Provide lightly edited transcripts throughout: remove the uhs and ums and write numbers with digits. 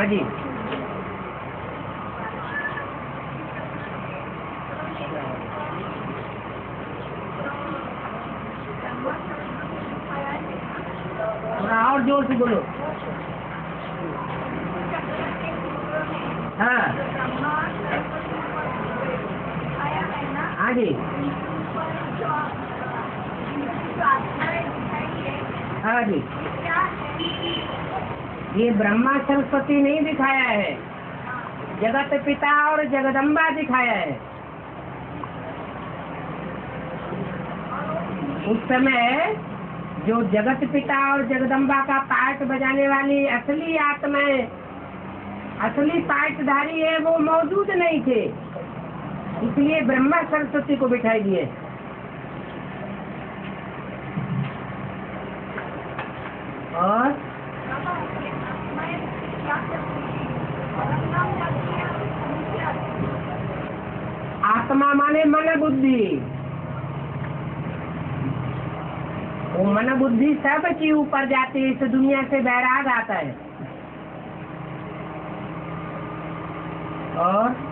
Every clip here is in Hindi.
हाँ जी। थोड़ा और जोर से बोलो। हाँ हाँ जी। हाँ जी, ये ब्रह्मा सरस्वती नहीं दिखाया है, जगत पिता और जगदम्बा दिखाया है। उस समय जो जगत पिता और जगदम्बा का पाठ बजाने वाली असली आत्माएं, असली पाठधारी है, वो मौजूद नहीं थे, इसलिए ब्रह्मा सरस्वती को बिठाई दिए। और आत्मा माने मन बुद्धि, वो मन बुद्धि सब के ऊपर जाती है, इस दुनिया से बैराग आता है। और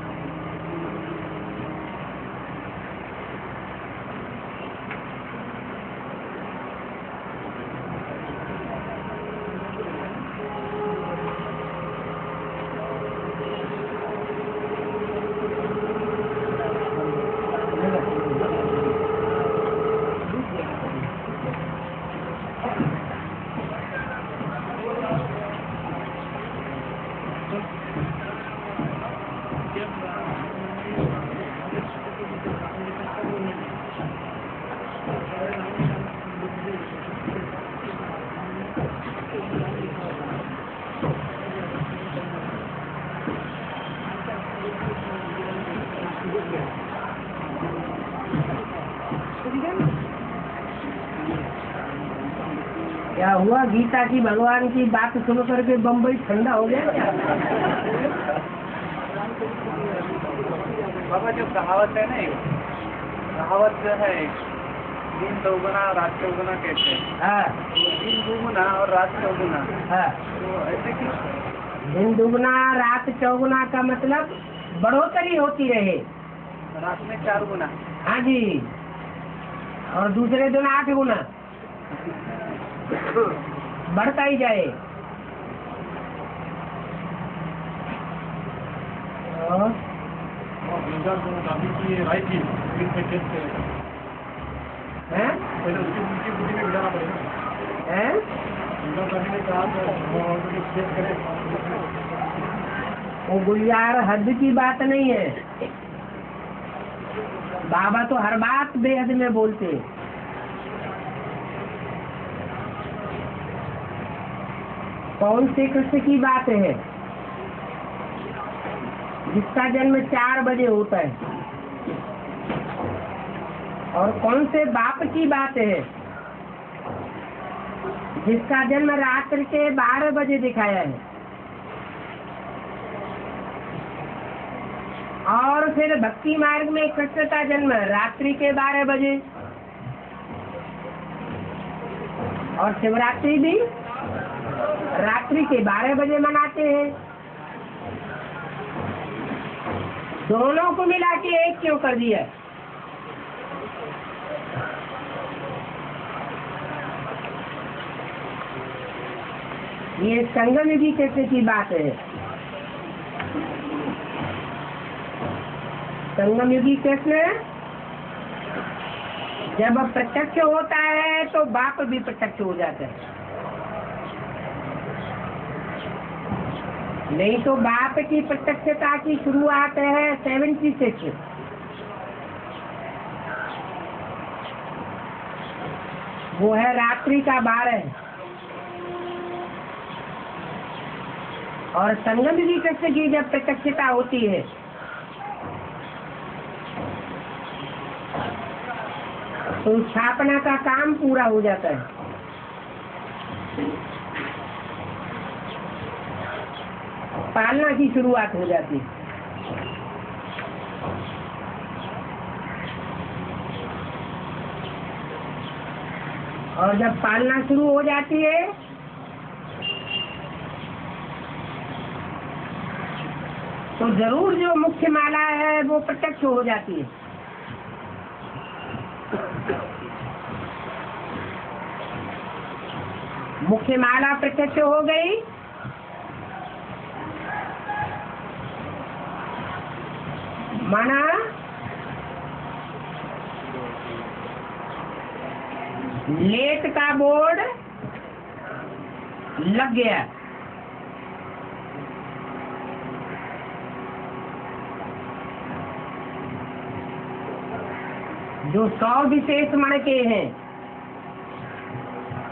क्या हुआ, गीता की भगवान की बात सुन करके बम्बई ठंडा हो गया क्या? बाबा जो कहावत है ना, कहावत जो है दिन दोगुना रात चौगुना कहते हैं। हाँ, दिन दुगुना और रात चौगुना। हाँ, तो ऐसे कि दिन दुगुना रात चौगुना का मतलब बढ़ोतरी होती रहे। रात में 4 गुना। हाँ जी, और दूसरे दिन 8 गुना बढ़ता ही जाए। और वो गुलजार हद की बात नहीं है, बाबा तो हर बात बेहद में बोलते। कौन से कृष्ण की बात है जिसका जन्म 4 बजे होता है, और कौन से बाप की बात है जिसका जन्म रात्रि के 12 बजे दिखाया है, और फिर भक्ति मार्ग में कृष्ण का जन्म रात्रि के 12 बजे, और शिवरात्रि भी रात्रि के 12 बजे मनाते हैं। दोनों को मिला के एक क्यों कर दिया? ये संगम युगी कृष्ण की बात है। संगम युगी कृष्ण जब प्रत्यक्ष होता है तो बाप भी प्रत्यक्ष हो जाता है, नहीं तो बाप की प्रत्यक्षता की शुरुआत है 76। वो है रात्रि का 12, और संगम युगी कृष्ण की जब प्रत्यक्षता होती है तो स्थापना का काम पूरा हो जाता है। पालना की शुरुआत हो जाती है। और जब पालना शुरू हो जाती है तो जरूर जो मुख्य माला है वो प्रत्यक्ष हो जाती है। मुख्य माला प्रत्यक्ष हो गई, माना लेट का बोर्ड लग गया। जो 100 विशेष मणके हैं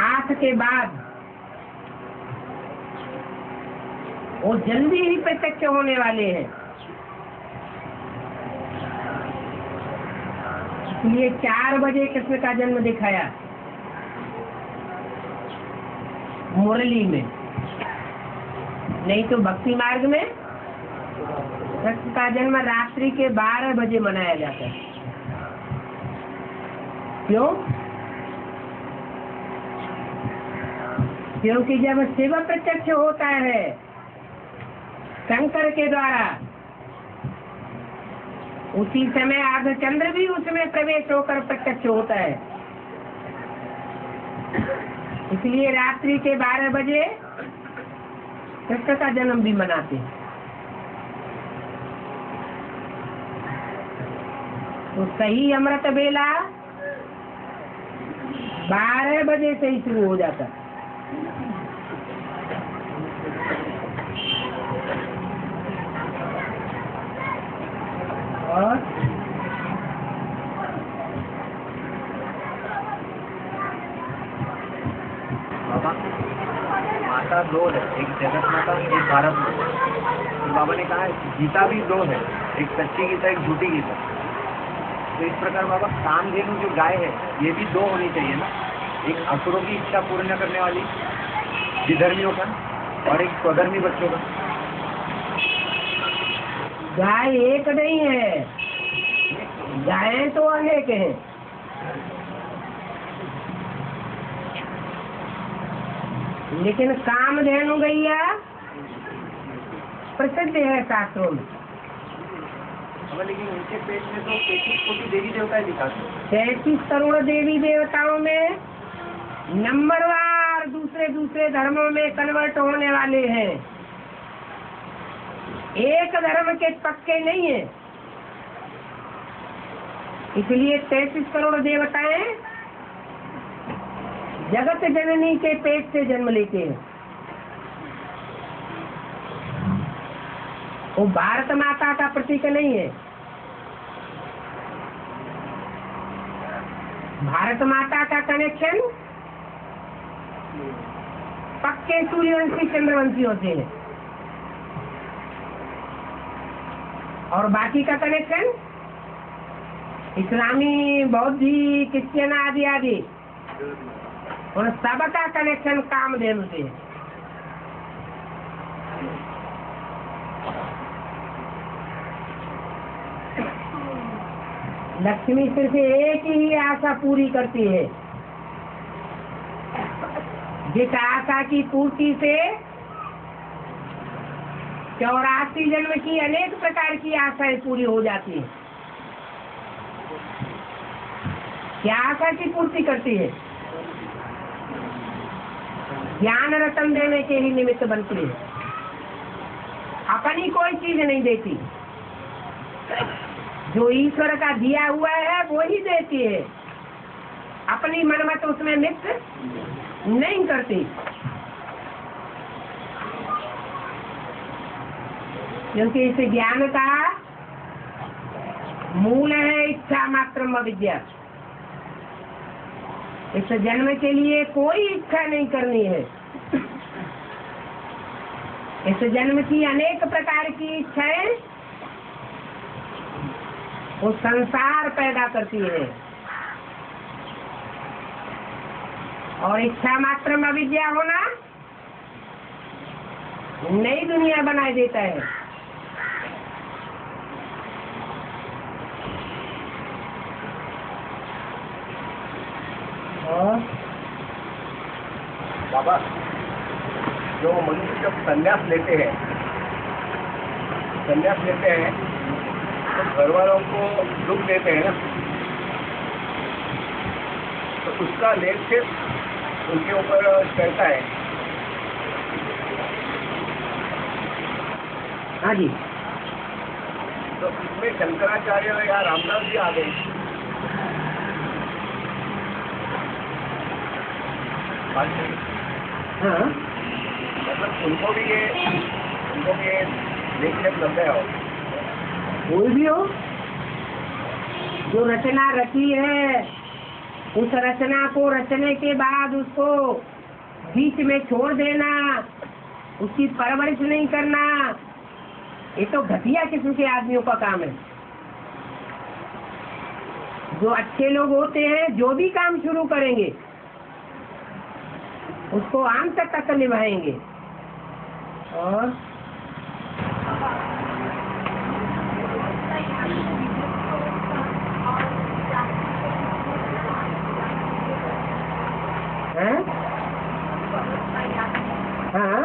8 के बाद, वो जल्दी ही प्रत्यक्ष होने वाले हैं। इसलिए 4 बजे कृष्ण का जन्म दिखाया मुरली में, नहीं तो भक्ति मार्ग में कृष्ण का जन्म रात्रि के 12 बजे मनाया जाता है। क्यों? क्योंकि जब शिव प्रत्यक्ष होता है शंकर के द्वारा, उसी समय अर्धचंद्र भी उसमें प्रवेश होकर प्रत्यक्ष होता है। इसलिए रात्रि के 12 बजे कृष्ण का जन्म भी मनाते हैं। तो सही अमृत बेला 12 बजे से ही शुरू हो जाता है। और बाबा, माता 2 है, एक जगत माता, एक भारत माता। तो बाबा ने कहा गीता भी 2 है, एक सच्ची गीता, एक झूठी गीता। तो इस प्रकार बाबा कामधेनु जो गाय है ये भी 2 होनी चाहिए ना, एक असुरों की इच्छा पूर्ण करने वाली विधर्मियों का और एक स्वधर्मी बच्चों का। गाय एक नहीं है, गायें तो अनेक हैं। लेकिन कामधेनु गैया प्रसिद्ध है शास्त्रों में। लेकिन उनके पेट में तो 33 कोटि देवी देवता लिखा है। 33 करोड़ देवी देवताओं में नंबरवार दूसरे धर्मों में कन्वर्ट होने वाले हैं, एक धर्म के पक्के नहीं है। इसलिए 33 करोड़ देवताएं जगत जननी के पेट से जन्म लेते हैं। वो भारत माता का प्रतीक नहीं है। भारत माता का कनेक्शन पक्के सूर्यवंशी चंद्रवंशियों से है, और बाकी का कनेक्शन इस्लामी, बौद्धी, क्रिश्चियन आदि आदि, उन सबका कनेक्शन कामधेनु से है। लक्ष्मी सिर्फ एक ही आशा पूरी करती है, जिस आशा की पूर्ति से 84 जन्म की अनेक प्रकार की आशाएं पूरी हो जाती है। क्या आशा की पूर्ति करती है? ज्ञान रतन देने के ही निमित्त बनती है, अपनी कोई चीज नहीं देती। जो ईश्वर का दिया हुआ है वो ही देती है, अपनी मनमत उसमें मिक्स नहीं करती। क्योंकि इस ज्ञान का मूल है इच्छा मात्रम अविद्या। इस जन्म के लिए कोई इच्छा नहीं करनी है। इस जन्म की अनेक प्रकार की इच्छाएं वो संसार पैदा करती है, और इच्छा मात्रम अविद्या होना नई दुनिया बनाए देता है। बाबा, जो मनुष्य जब संन्यास लेते हैं संन्यास लेते हैं तो घर वालों को दुख देते हैं ना, तो उसका लेप से उनके ऊपर चलता है। हाँ जी। तो इसमें शंकराचार्य या रामदास जी आ गए। हाँ, मतलब उनको भी ये लेप लग गया हो। कोई भी हो जो रचना रची है, उस रचना को रचने के बाद उसको बीच में छोड़ देना, उसकी परवरिश नहीं करना, ये तो घटिया किस्म के आदमियों का काम है। जो अच्छे लोग होते हैं, जो भी काम शुरू करेंगे उसको अंत तक निभाएंगे। और हाँ,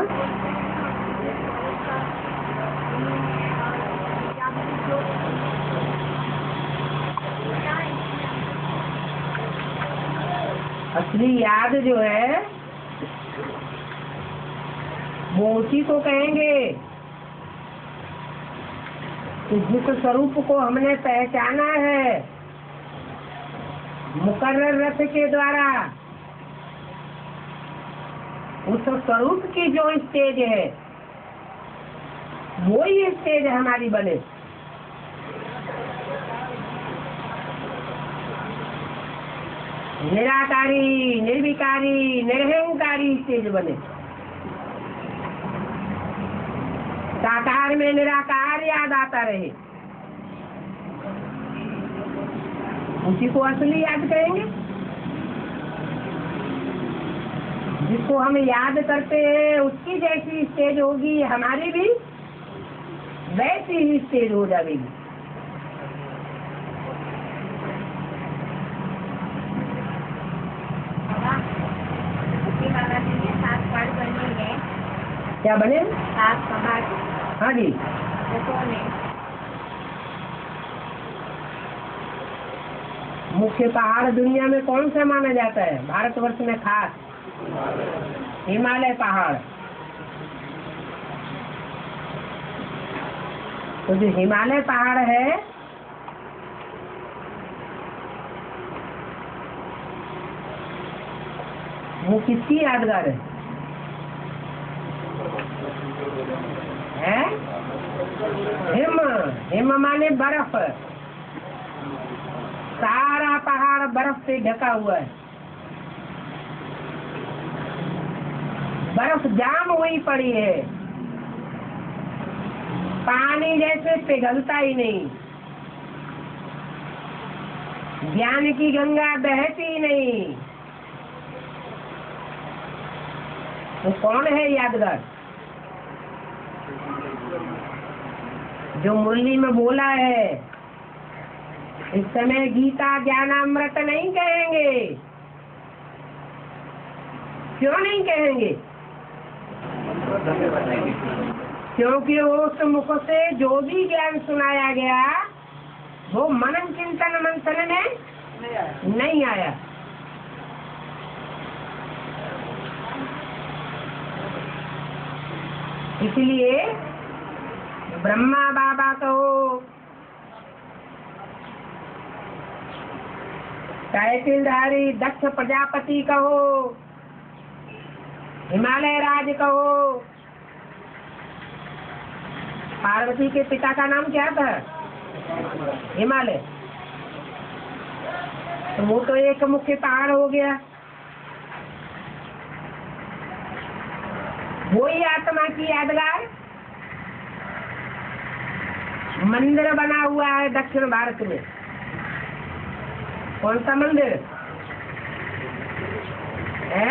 असली याद जो है वो उसी को कहेंगे कि जिस स्वरूप को हमने पहचाना है मुकर्रर रथ के द्वारा, उस स्वरूप की जो स्टेज है वो ही स्टेज हमारी बने। निराकारी, निर्विकारी, निरहंकारी स्टेज बने। साकार में निराकार याद आता रहे, उसी को असली याद कहेंगे। जिसको हम याद करते हैं उसकी जैसी स्टेज होगी हमारी भी वैसी ही स्टेज हो जाएगी। क्या बने? हाँ जी। मुख्य पहाड़ दुनिया में कौन सा माना जाता है? भारतवर्ष में खास हिमालय पहाड़। तो जो हिमालय पहाड़ है वो किसकी यादगार है? हिम। हिम माने बर्फ। सारा पहाड़ बर्फ से ढका हुआ है, बर्फ जाम हुई पड़ी है, पानी जैसे पिघलता ही नहीं, ज्ञान की गंगा बहती ही नहीं। तो कौन है यादगार? जो मुरली में बोला है, इस समय गीता ज्ञानामृत नहीं कहेंगे। क्यों नहीं कहेंगे? क्योंकि उस मुख से जो भी ज्ञान सुनाया गया वो मनन चिंतन मंथन में नहीं आया। इसलिए ब्रह्मा बाबा कहो, टाइटिलधारी दक्ष प्रजापति कहो, हिमालय राज कहो। पार्वती के पिता का नाम क्या था? हिमालय। तो वो तो एक मुख्य पहाड़ हो गया। वही आत्मा की यादगार मंदिर बना हुआ है दक्षिण भारत में। कौन सा मंदिर है?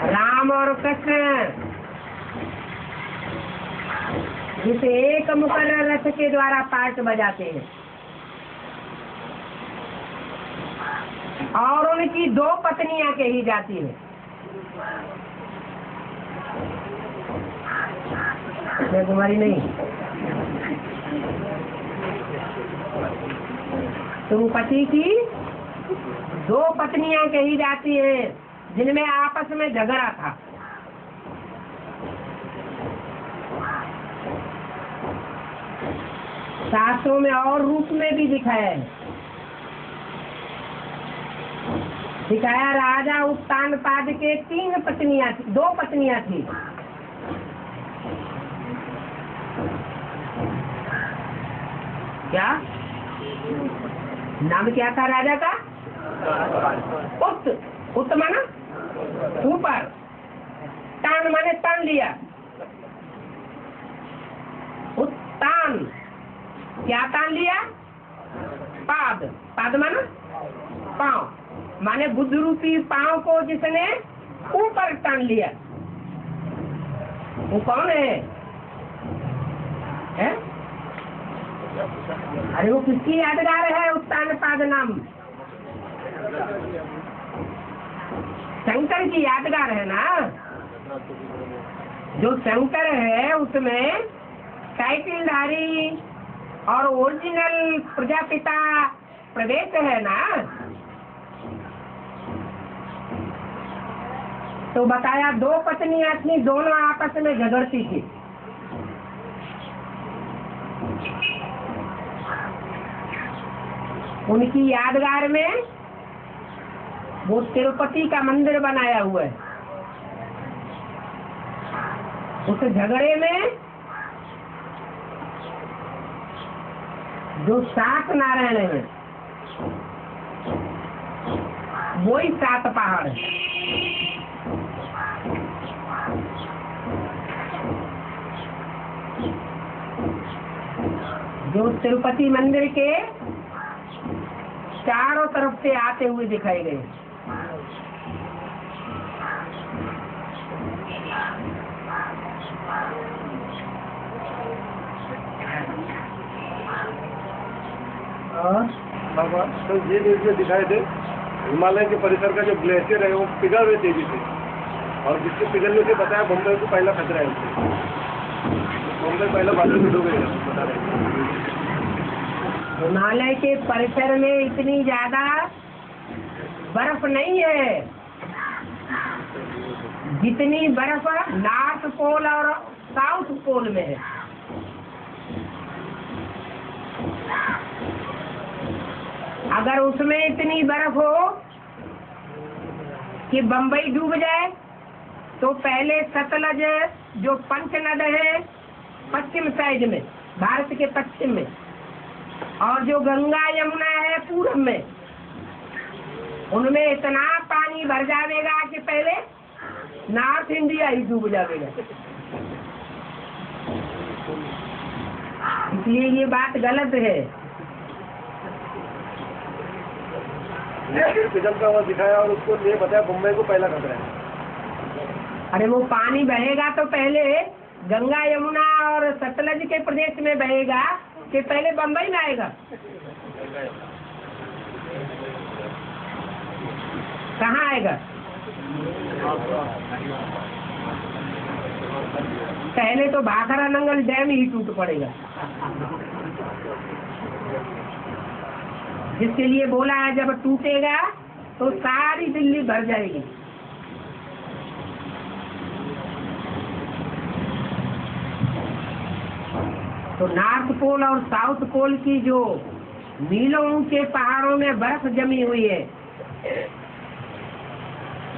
राम और कृष्ण जिसे एक मुकर्रर रथ के द्वारा पाठ बजाते हैं, और उनकी दो पत्नियां कही जाती है। कन्याकुमारी नहीं, तुम पति की 2 पत्नियां कही जाती हैं जिनमें आपस में झगड़ा था। शास्त्रों में और रूप में भी दिखाया है। दिखाया राजा उत्तानपाद के 3 पत्नियां थी, 2 पत्नियां थी। क्या नाम क्या था राजा का? उत्त माना ऊपर, तान माने तान लिया। उत्तान क्या तान लिया? पाद, पाद माना पांव, माने बुद्ध रूपी पांव को जिसने ऊपर तान लिया, वो कौन है? है? अरे वो किसकी यादगार है उत्तानपाद नाम? शंकर की यादगार है ना। जो शंकर है उसमें टाइटलधारी और ओरिजिनल प्रजापिता प्रवेश है ना। तो बताया 2 पत्नियां थी, दोनों आपस में झगड़ती थी। उनकी यादगार में वो तिरुपति का मंदिर बनाया हुआ है। उस झगड़े में जो 7 नारायण है वही 7 पहाड़ है। जो तिरुपति मंदिर के चारों तरफ से आते हुए दिखाए गए। बाबा तो ये दृश्य दिखाए थे, हिमालय के परिसर का जो ग्लेशियर है वो पिघल रहे तेजी से, और जिसके पिघलने से बताया बम्बई को पहला खतरा है उससे। बम्बई पहला बादल में डूबेगा, बता रहे। हिमालय के परिसर में इतनी ज्यादा बर्फ नहीं है जितनी बर्फ नॉर्थ पोल और साउथ पोल में है। अगर उसमें इतनी बर्फ हो कि बम्बई डूब जाए तो पहले सतलज जो पंचनद है पश्चिम साइड में, भारत के पश्चिम में, और जो गंगा यमुना है पूर्व में, उनमें इतना पानी भर जाएगा कि पहले नॉर्थ इंडिया ही डूब जाएगा। इसलिए ये बात गलत है। पिघलता हुआ दिखाया और उसको ये बताया बम्बई को पहला खतरा है। अरे वो पानी बहेगा तो पहले गंगा यमुना और सतलज के प्रदेश में बहेगा कि पहले बम्बई में आएगा? कहाँ आएगा? पहले तो भाखरा नंगल डैम ही टूट पड़ेगा, जिसके लिए बोला है जब टूटेगा तो सारी दिल्ली भर जाएगी। तो नॉर्थ पोल और साउथ पोल की जो मीलों ऊंचे पहाड़ों में बर्फ जमी हुई है,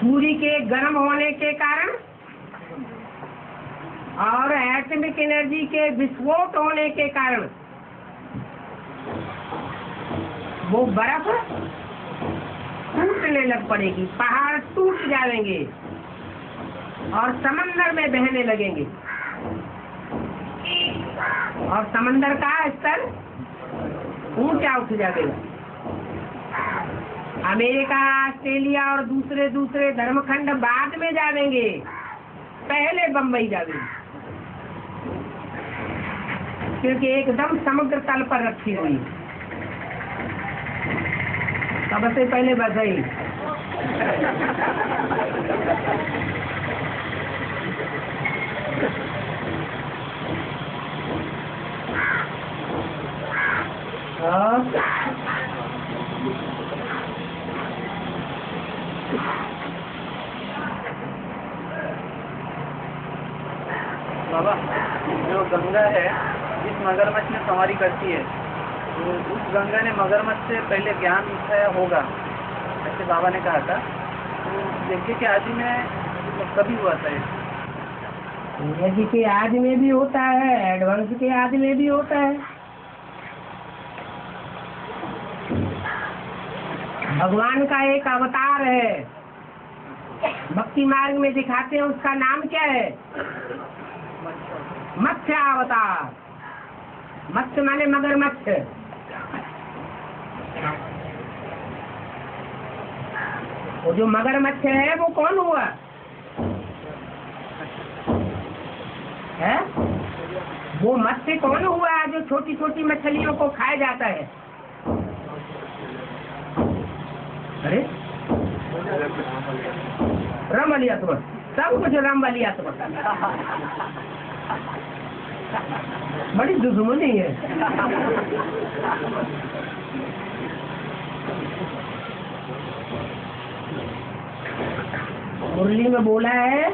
सूर्य के गर्म होने के कारण और एटॉमिक एनर्जी के विस्फोट होने के कारण वो बर्फ टूटने लग पड़ेगी, पहाड़ टूट जाएंगे और समंदर में बहने लगेंगे, और समंदर का स्तर ऊंचा उठ जाएगा। अमेरिका, ऑस्ट्रेलिया और दूसरे दूसरे धर्मखंड बाद में जाएंगे, पहले बम्बई जाएंगे, क्योंकि एकदम समुद्र तल पर रखी हुई सबसे पहले बस गई। बाबा, जो गंगा है जिस मगरमच्छ में सवारी करती है, तो उस गंगा ने मगरमच्छ से पहले ज्ञान उठाया होगा, ऐसे बाबा ने कहा था। तो देखिए कि आदि में कभी हुआ था ये? यदि के आदि में भी होता है, एडवांस के आदि में भी होता है। भगवान का एक अवतार है, भक्ति मार्ग में दिखाते हैं, उसका नाम क्या है? मत्स्य अवतार। मत्स्य माने मगरमच्छ। वो जो मगरमच्छ है वो कौन हुआ है? वो मत्स्य कौन हुआ जो छोटी छोटी मछलियों को खाया जाता है? अरे राम वाली आत्मा, सब कुछ राम वाली आत्मा। बड़ी दुश्मनी है। मुरली में बोला है,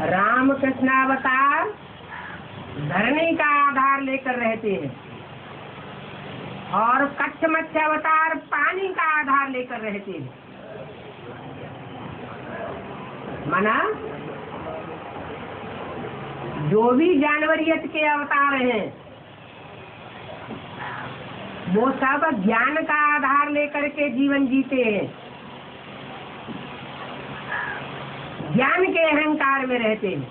राम कृष्णावतार धरनी का आधार लेकर रहते हैं और कच्छ मत्स्य अवतार पानी का आधार लेकर रहते हैं। माना जो भी जानवरियत के अवतार हैं वो सब ज्ञान का आधार लेकर के जीवन जीते हैं, ज्ञान के अहंकार में रहते हैं।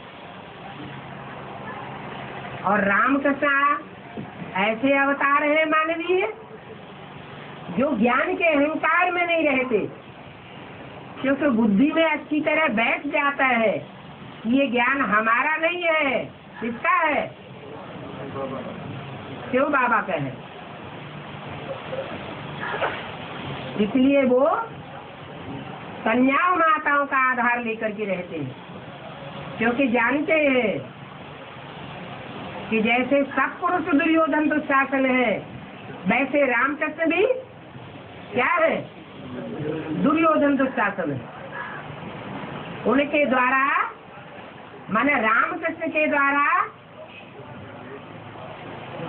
और रामकृष्ण ऐसे अवतार है मानवीय जो ज्ञान के अहंकार में नहीं रहते, क्योंकि बुद्धि में अच्छी तरह बैठ जाता है ये ज्ञान हमारा नहीं है, किसका है? शिव बाबा का है। इसलिए वो कन्याओं माताओं का आधार लेकर के रहते हैं, क्योंकि जानते हैं कि जैसे सत्पुरुष दुर्योधन दुशासन है, वैसे रामकृष्ण भी क्या है? दुर्योधन दुशासन है। उनके द्वारा माने रामकृष्ण के द्वारा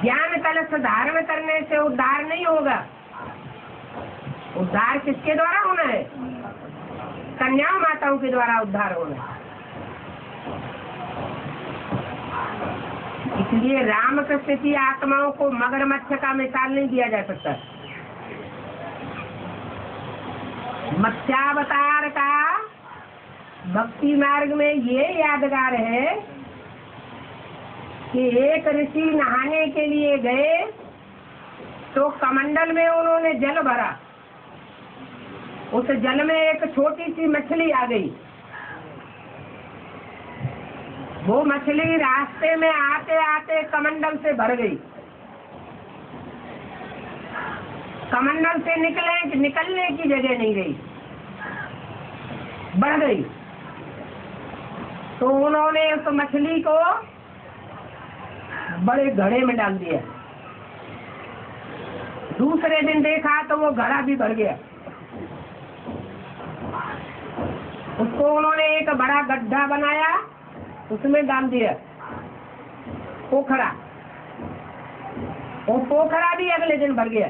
ज्ञान कलश धारण करने से उद्धार नहीं होगा। उद्धार किसके द्वारा होना है? कन्या माताओं के द्वारा उद्धार होना है। इसलिए रामकृष्ण की आत्माओं को मगरमच्छ का मिसाल नहीं दिया जा सकता। मत्स्यावतार का भक्ति मार्ग में ये यादगार है कि एक ऋषि नहाने के लिए गए तो कमंडल में उन्होंने जल भरा, उस जल में एक छोटी सी मछली आ गई। वो मछली रास्ते में आते आते कमंडल से भर गई। कमंडल से निकलने की जगह नहीं रही, बढ़ गई। तो उन्होंने उस मछली को बड़े घड़े में डाल दिया। दूसरे दिन देखा तो वो घड़ा भी भर गया। उसको उन्होंने एक बड़ा गड्ढा बनाया, उसमें डाल दिया पोखरा। वो पोखरा भी अगले दिन भर गया।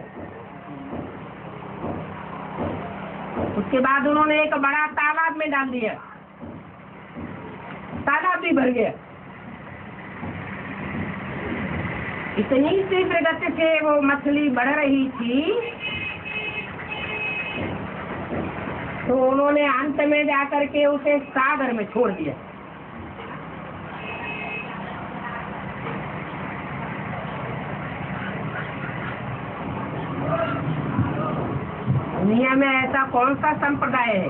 उसके बाद उन्होंने एक बड़ा तालाब में डाल दिया, तालाब भी भर गया। इतनी तीव्र गति से वो मछली बढ़ रही थी, तो उन्होंने अंत में जाकर के उसे सागर में छोड़ दिया। दुनिया में ऐसा कौन सा संप्रदाय है,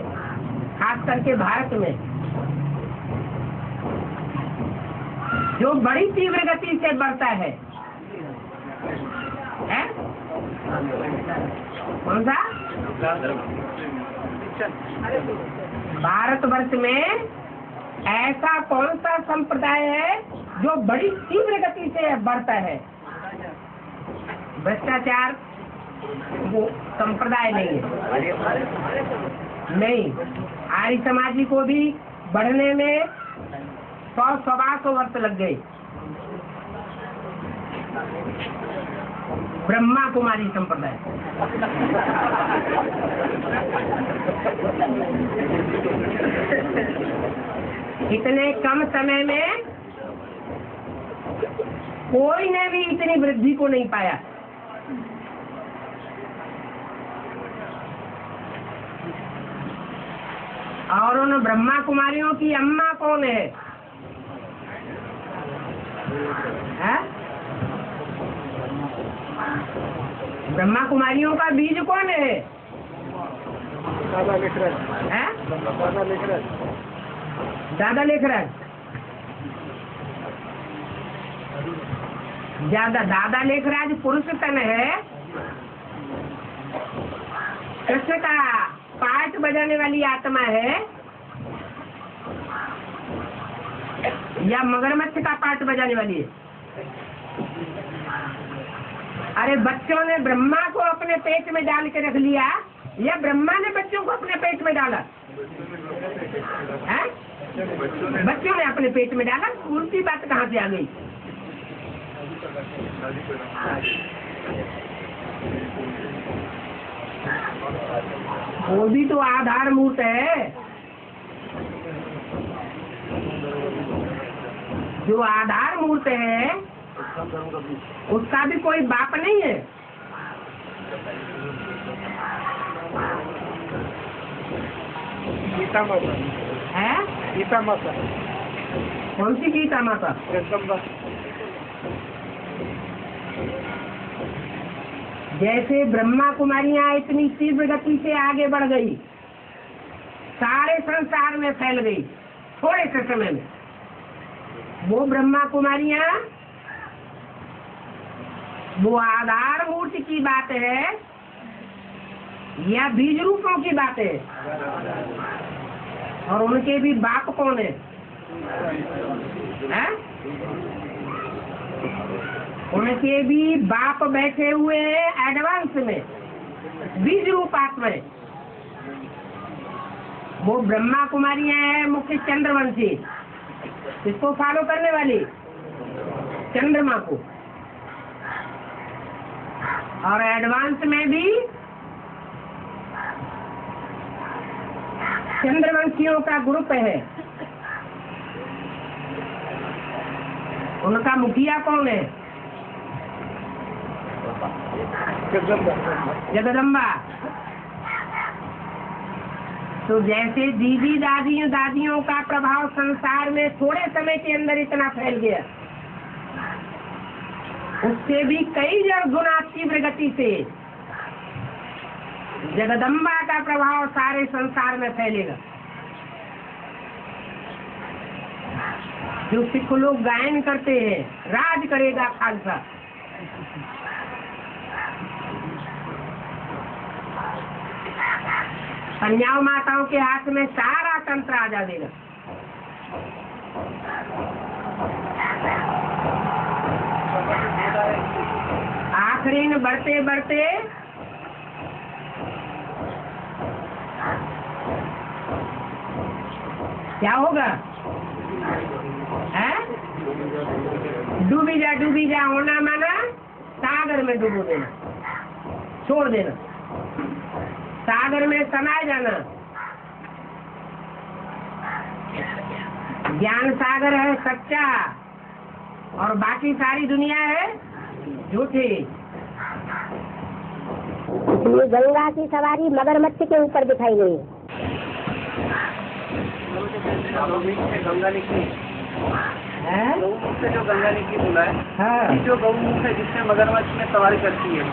खास करके भारत में, जो बड़ी तीव्र गति से बढ़ता है? कौन सा? भारतवर्ष में ऐसा कौन सा संप्रदाय है जो बड़ी तीव्र गति से बढ़ता है? भ्रष्टाचार वो संप्रदाय नहीं है। नहीं, आर्य समाजी को भी बढ़ने में 100-125 वर्ष लग गए। ब्रह्मा कुमारी संप्रदाय इतने कम समय में कोई ने भी इतनी वृद्धि को नहीं पाया। और उन ब्रह्मा कुमारियों की अम्मा कौन है? ब्रह्मा कुमारियों का बीज कौन है? दादा लेखराज। दादा लेखराज। दादा लेखराज पुरुष तन है। कृष्ण का पाठ बजाने वाली आत्मा है या मगरमच्छ का पाठ बजाने वाली है? अरे बच्चों ने ब्रह्मा को अपने पेट में डाल के रख लिया या ब्रह्मा ने बच्चों को अपने पेट में डाला? है? बच्चों ने अपने पेट में डाला। उल्टी बात कहाँ से आ गई? वो भी तो आधार मूर्त है। जो आधार मूर्त है उसका भी कोई बाप नहीं है। गीता माता है? गीता माता। कौन सी गीता माता? जैसे ब्रह्मा कुमारियां इतनी तीव्र गति से आगे बढ़ गई, सारे संसार में फैल गई थोड़े से समय में, वो ब्रह्मा कुमारियां वो आधार मूर्ति की बात है या बीज रूपों की बात है? और उनके भी बाप कौन है? उनके भी बाप बैठे हुए हैं एडवांस में, बीज रूप आत्मा। वो ब्रह्मा कुमारियां हैं मुख्य चंद्रवंशी, इसको फॉलो करने वाली चंद्रमा को, और एडवांस में भी चंद्रवंशियों का ग्रुप है। उनका मुखिया कौन है? जगदम्बा। तो जैसे दीदी दादियों का प्रभाव संसार में थोड़े समय के अंदर इतना फैल गया, उससे भी कई गुना तीव्र गति से जगदम्बा का प्रभाव सारे संसार में फैलेगा। जो सिख लोग गायन करते हैं, राज करेगा खालसा, कन्याओं माताओं के हाथ में सारा तंत्र आ जाएगा। आखिरी में बढ़ते बढ़ते क्या होगा? है? डूबी जा होना माना सागर में डूबो देना, छोड़ देना, सागर में समाये जाना। ज्ञान सागर है सच्चा और बाकी सारी दुनिया है झूठी। इसलिए गंगा की सवारी मगरमच्छ के ऊपर दिखाई गई। गंगा निकली है? गौमुख से जो गंगा निकली बोला है, हाँ। जो गौमुख है जिससे मगरमच्छ में सवारी करती है।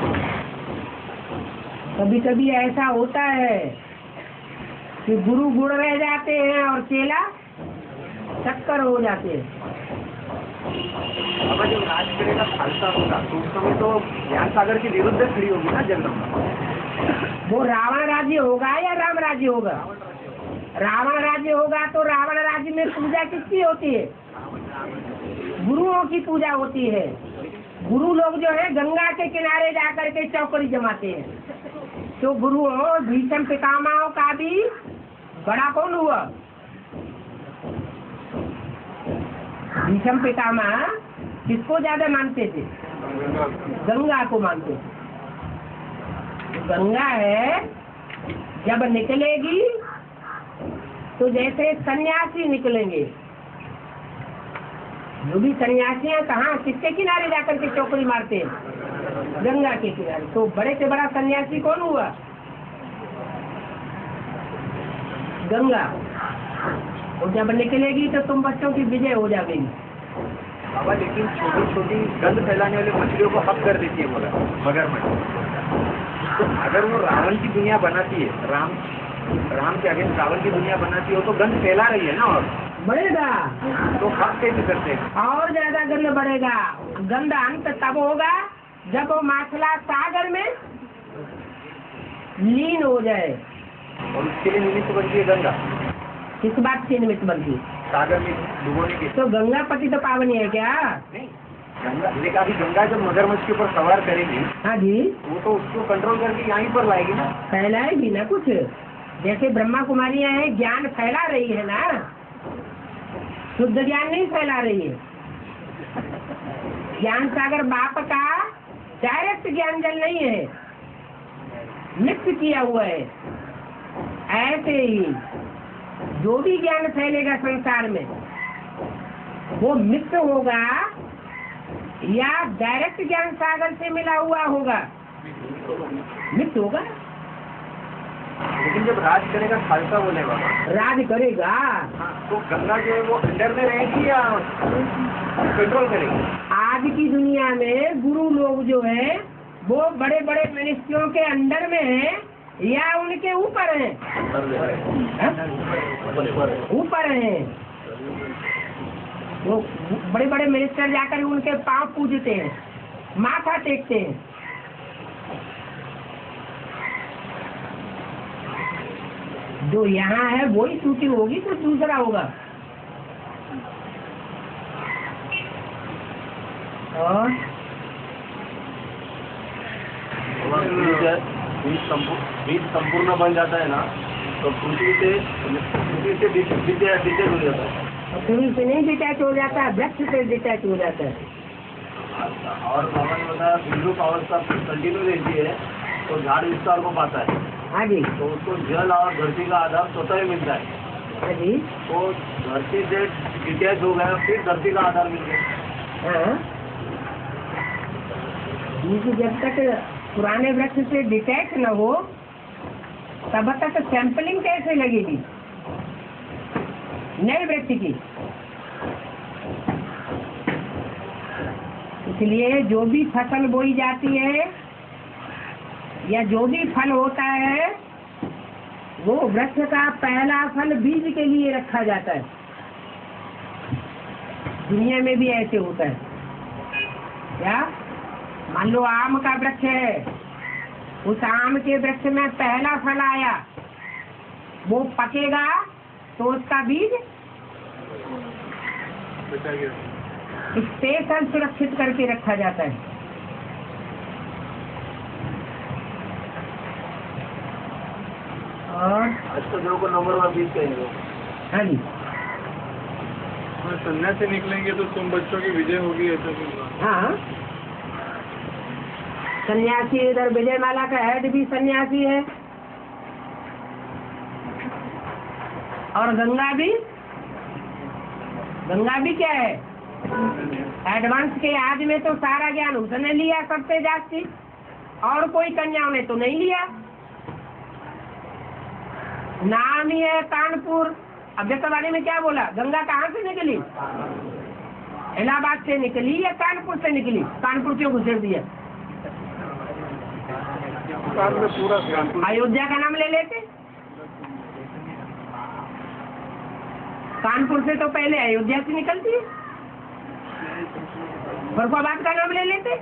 कभी कभी ऐसा होता है कि गुरु गुड़ रह जाते हैं और चेला चक्कर हो जाते हैं। बाबा जब राज करेगा खालसा होगा तो उस समय तो ज्ञान सागर के विरुद्ध खड़ी होगी ना जगदम्बा। वो रावण राज्य होगा या राम राज्य होगा? रावण राज्य होगा तो रावण राज्य में पूजा किसकी होती है? गुरुओं की पूजा होती है। गुरु लोग जो है गंगा के किनारे जाकर के चौकड़ी जमाते हैं। तो गुरुओं भीष्म पितामह का भी बड़ा कौन हुआ? भीष्म पितामह किसको ज्यादा मानते थे? गंगा को मानते थे। गंगा है जब निकलेगी तो जैसे सन्यासी निकलेंगे, जो भी सन्यासी हैं कहाँ किसके किनारे जाकर के चौकड़ी मारते हैं? गंगा के किनारे। तो बड़े से बड़ा सन्यासी कौन हुआ? गंगा। और जब निकलेगी तो तुम बच्चों की विजय हो जाएगी। बाबा लेकिन छोटी छोटी गंद फैलाने वाली मछलियों को हक कर देती है मगरमच्छ। तो अगर वो रावण की दुनिया बनाती है, राम के अगेंस्ट रावण की दुनिया बनाती हो तो गंद फैला रही है ना, और बढ़ेगा तो हक कैसे करते हैं? और ज्यादा गंद बढ़ेगा। गंद अंत तब होगा जब वो माछला सागर में लीन हो जाए। और उसके लिए निमित्त बनती है गंगा। किस बात की निमित्त बनती है? सागर में डुबोने की। तो गंगा पति तो पावनी है क्या? नहीं, गंगा लेकिन अभी गंगा जब मगरमच्छ के ऊपर सवार करेगी, हाँ जी, वो तो उसको कंट्रोल करके यहीं पर लाएगी ना। फैलाएगी ना कुछ। जैसे ब्रह्मा कुमारियां हैं, ज्ञान फैला रही है ना, शुद्ध ज्ञान नहीं फैला रही है। ज्ञान सागर बाप का डायरेक्ट ज्ञान जल नहीं है, मिक्स किया हुआ है। ऐसे ही जो भी ज्ञान फैलेगा संसार में वो मिक्स होगा या डायरेक्ट ज्ञान सागर से मिला हुआ होगा? मिक्स होगा। लेकिन जब राज करेगा खालसा बोलेगा, राज करेगा तो गंगा जो है वो अंडर में रहेगी या कंट्रोल करेगी? आज की दुनिया में गुरु लोग जो है वो बड़े बड़े मिनिस्ट्रियों के अंडर में हैं या उनके ऊपर हैं? ऊपर हैं। वो बड़े बड़े मिनिस्टर जाकर उनके पांव पूजते हैं, माथा टेकते हैं। जो यहाँ है वही शूटिंग होगी, कुछ दूसरा होगा। और बीज संपूर्ण बन जाता है ना, तो पृथ्वी से डिटेच हो जाता है। पृथ्वी से नहीं डिटैच हो जाता है, वृक्ष से डिटैच हो जाता है। और बाबा ने बताया बिंदु अवस्था कंटिन्यू रहती है तो झाड़ विस्तार को पाता है। हाँ जी, तो उसको जल और धरती का आधार स्वतः ही मिलता है। हाँ जी, तो धरती से डिटैच हो गया, फिर धरती का आधार मिल गया। हाँ। जब तक पुराने वृक्ष से डिटैच न हो तब तक सैंपलिंग कैसे लगेगी नए वृक्ष की? इसलिए जो भी फसल बोई जाती है या जो भी फल होता है वो वृक्ष का पहला फल बीज के लिए रखा जाता है। दुनिया में भी ऐसे होता है क्या? मान लो आम का वृक्ष है, उस आम के वृक्ष में पहला फल आया, वो पकेगा तो उसका बीज स्पेशल सुरक्षित करके रखा जाता है। और अच्छा, जो को नंबर वन बीज कहेंगे। हाँ जी, संन्यास से निकलेंगे तो तुम बच्चों की विजय होगी, ऐसा? हाँ, सन्यासी इधर विजयमाला का हेड भी सन्यासी है और गंगा भी क्या है? एडवांस के आज में तो सारा ज्ञान उसने लिया सबसे जास्ती, और कोई कन्याओं ने तो नहीं लिया। नाम ही है कानपुर। अभ्यस्तवाणी में क्या बोला? गंगा कहाँ से निकली? इलाहाबाद से निकली या कानपुर से निकली? कानपुर क्यों घुसेड़ दिया? पूरा अयोध्या का नाम ले लेते। कानपुर से तो पहले अयोध्या से निकलती है। फरुखाबाद का नाम ले लेते।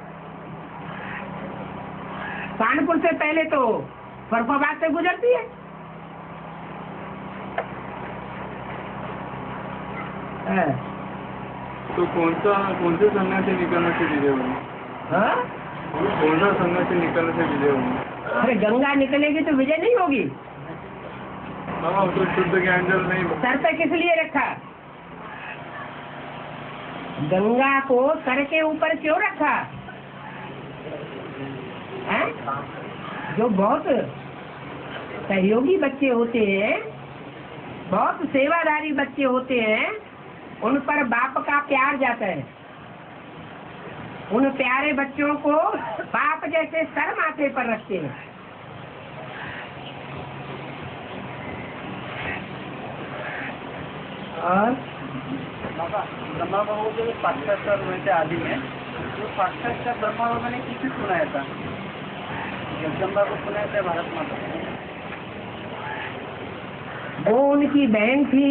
कानपुर से पहले तो फरफाबाद से गुजरती है। तो कौन से संघ से निकलने से विजय होंगे? हाँ? कौन सा संघ से निकलने से विजय होंगे? अरे गंगा निकलेगी तो विजय नहीं होगी। हाँ, तो शुद्ध ज्ञान जल नहीं। सर पे किस लिए रखा? गंगा को सर के ऊपर क्यों रखा है? जो बहुत सहयोगी बच्चे होते हैं, बहुत सेवादारी बच्चे होते हैं, उन पर बाप का प्यार जाता है। उन प्यारे बच्चों को बाप जैसे सर माथे पर रखते हैं। और ब्रह्मा बाबू जो साक्षात्कार हुए थे आदि में, तो साक्षात्कार ब्रह्मा बाबा ने किसी सुनाया था? जगदम्बा को सुनाया था भारत माता? वो उनकी बहन थी।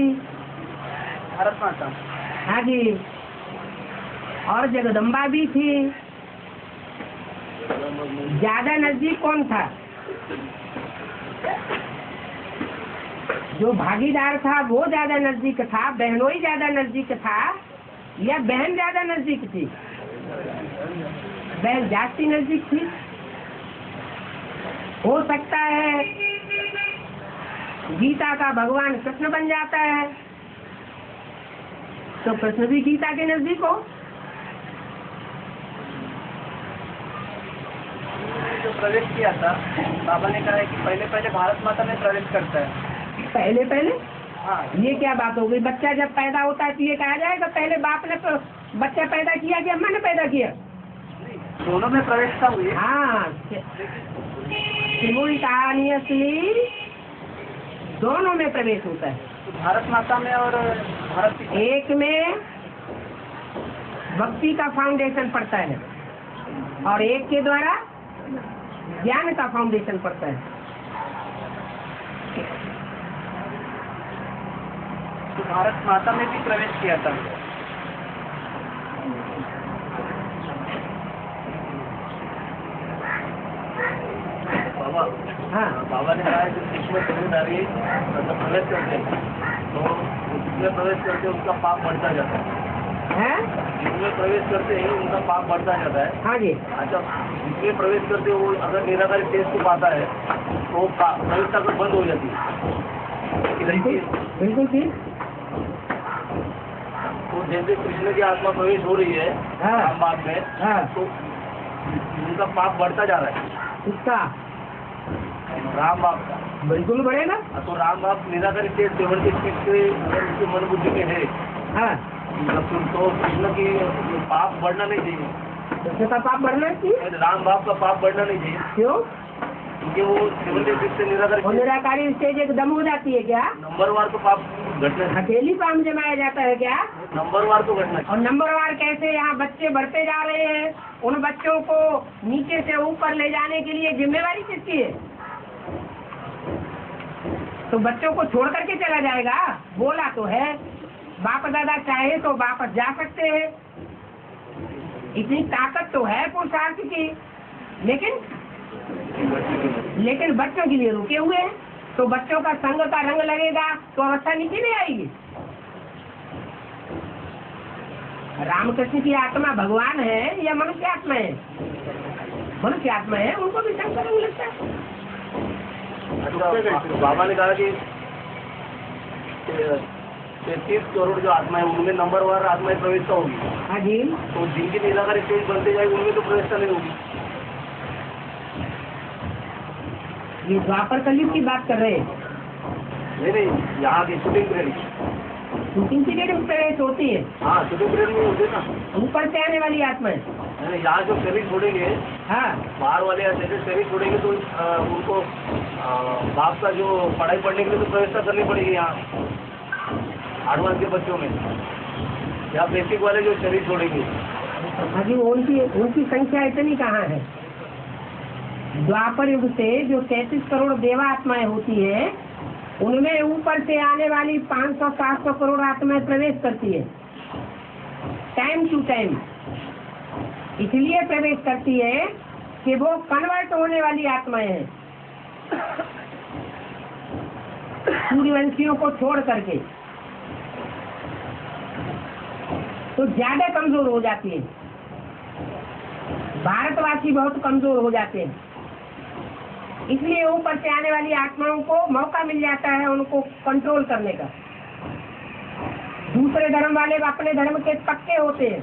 भारत माता? हाँ जी। और जगदम्बा भी थी। ज्यादा नजदीक कौन था? जो भागीदार था वो ज्यादा नजदीक था, बहनोई ज्यादा नजदीक था, या बहन ज्यादा नजदीक थी? बहन जास्ती नजदीक थी। हो सकता है गीता का भगवान कृष्ण बन जाता है, तो कृष्ण भी गीता के नजदीक हो। जो प्रवेश किया था, बाबा ने कहा है कि पहले पहले भारत माता में प्रवेश करता है। पहले पहले? हाँ। ये क्या बात हो गई? बच्चा जब पैदा होता है तो ये कहा जाएगा पहले बाप ने तो बच्चा पैदा किया कि अम्मा ने पैदा किया? दोनों में प्रवेश था हुई। हाँ, मूल कहानी असली दोनों में प्रवेश होता है। तो भारत माता में और भारत पिता? एक में भक्ति का फाउंडेशन पड़ता है और एक के द्वारा ज्ञान का फाउंडेशन पड़ता है। तो भारत माता में भी प्रवेश किया था। बाबा, हाँ, बाबा ने कहा है कि इसमें समझदारी मतलब प्रवेश करते हैं तो उसमें प्रवेश करके उनका पाप बढ़ता जाता है। है? जिसमें प्रवेश करते हैं उनका पाप बढ़ता जाता है। हाँ जी। अच्छा, जिसमें प्रवेश करते हो अगर निराकारी तेज को पाता है तो प्रवेशता तो बंद हो जाती है। बिल्कुल ठीक। तो जैसे कृष्ण की आत्मा प्रवेश हो रही है हाँ। राम बाग में, हाँ। तो उनका पाप बढ़ता जा रहा है। इसका राम बाप का बिल्कुल बढ़ेगा। तो राम बाप निराकारी तेज सेवन की स्पीड से अगर उसके मन बुद्धि में है हाँ, तो कृष्ण की पाप बढ़ना नहीं चाहिए। कृष्ण का पाप बढ़ना चाहिए। राम बाप का पाप बढ़ना नहीं चाहिए क्यों? क्योंकि वो सेवन की स्पीड से और निराकारी स्टेज एकदम हो जाती है क्या? नंबरवार तो पाप घटना है। अकेली पाप जमाया जाता है क्या? नंबरवार तो घटना है। और नंबरवार कैसे? यहाँ बच्चे बढ़ते जा रहे हैं, उन बच्चों को नीचे से ऊपर ले जाने के लिए जिम्मेवारी किसकी है? तो बच्चों को छोड़ करके चला जाएगा? बोला तो है बाप दादा चाहे तो वापस जा सकते हैं, इतनी ताकत तो है पुरुषार्थ की, लेकिन बच्चों के लिए रुके हुए हैं। तो बच्चों का संग का रंग लगेगा तो अवस्था नीचे नहीं आएगी। रामकृष्ण की आत्मा भगवान है या मनुष्य आत्मा है? मनुष्य आत्मा है, उनको भी संग का रंग लगता है। अच्छा, बाबा ने कहा कि 33 करोड़ जो आत्मा है उनमें नंबरवार आत्माएं प्रवेशता होगी। हाँ जी। तो जिनकी निराकारी तेज बनते जाएगी उनमें तो प्रवेशता नहीं होगी। ये द्वापर कलयुग की बात कर रहे हैं। नहीं, यहाँ की शूटिंग पीरियड शूटिंग पीरियड में प्रवेश होती है। हाँ, शूटिंग पीरियड में होते ना। ऊपर से आने वाली आत्मा है। यहाँ जो शरीर छोड़ेंगे, हाँ, बाहर वाले जैसे शरीर छोड़ेंगे तो उनको बाप का जो पढ़ाई पढ़ने के लिए तो प्रवेशता करनी पड़ेगी यहाँ एडवांस के बच्चों में, या बेसिक वाले जो शरीर छोड़ेंगे। अभी उनकी संख्या इतनी कहाँ है? द्वापर युग से जो 33 करोड़ देवा आत्माएं होती है, उनमें ऊपर से आने वाली 500-700 करोड़ आत्माएं प्रवेश करती है टाइम टू टाइम। इसलिए प्रवेश करती है कि वो कन्वर्ट होने वाली आत्माएं हैं। सूर्यवंशियों को छोड़ करके तो ज्यादा कमजोर हो जाती है। भारतवासी बहुत कमजोर हो जाते हैं, इसलिए ऊपर से आने वाली आत्माओं को मौका मिल जाता है उनको कंट्रोल करने का। दूसरे धर्म वाले अपने धर्म के पक्के होते हैं,